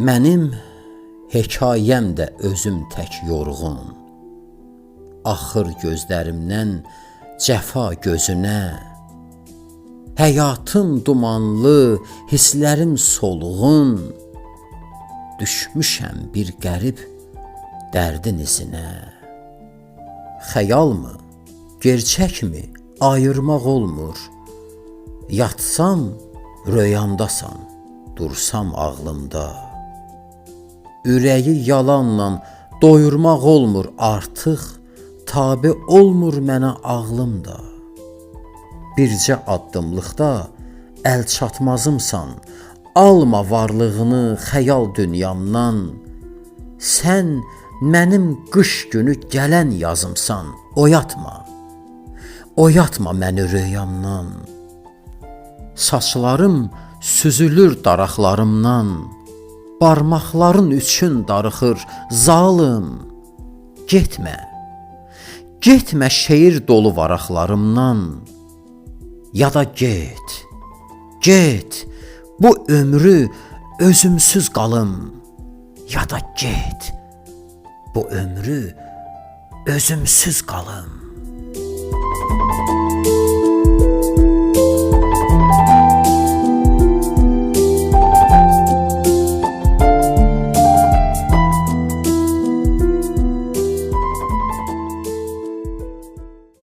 Mənim hekayəm də özüm tək yorğun. Axır gözlərimdən cəfa gözünə. Həyatım dumanlı, hisslərim solğun. Düşmüşəm bir qərib dərdin izinə. Xəyalmı, gerçəkmi ayırmaq olmur. Yatsam röyamdasan, dursam ağlımda. Ürəyi yalanla doyurmaq olmur artıq, tabe olmur mənə ağlımda. Bircə addımlıqda əl çatmazımsan, alma varlığını xəyal dünyamdan. Sən mənim qış günü gələn yazımsan, oyatma, oyatma məni rüyamdan. Saçlarım süzülür daraqlarımdan, barmaqların üçün darıxır zalım. Getmə, getmə şeir dolu varaqlarımdan. Ya da get, get, bu ömrü özümsüz qalım. Ya da get, bu ömrü özümsüz qalım.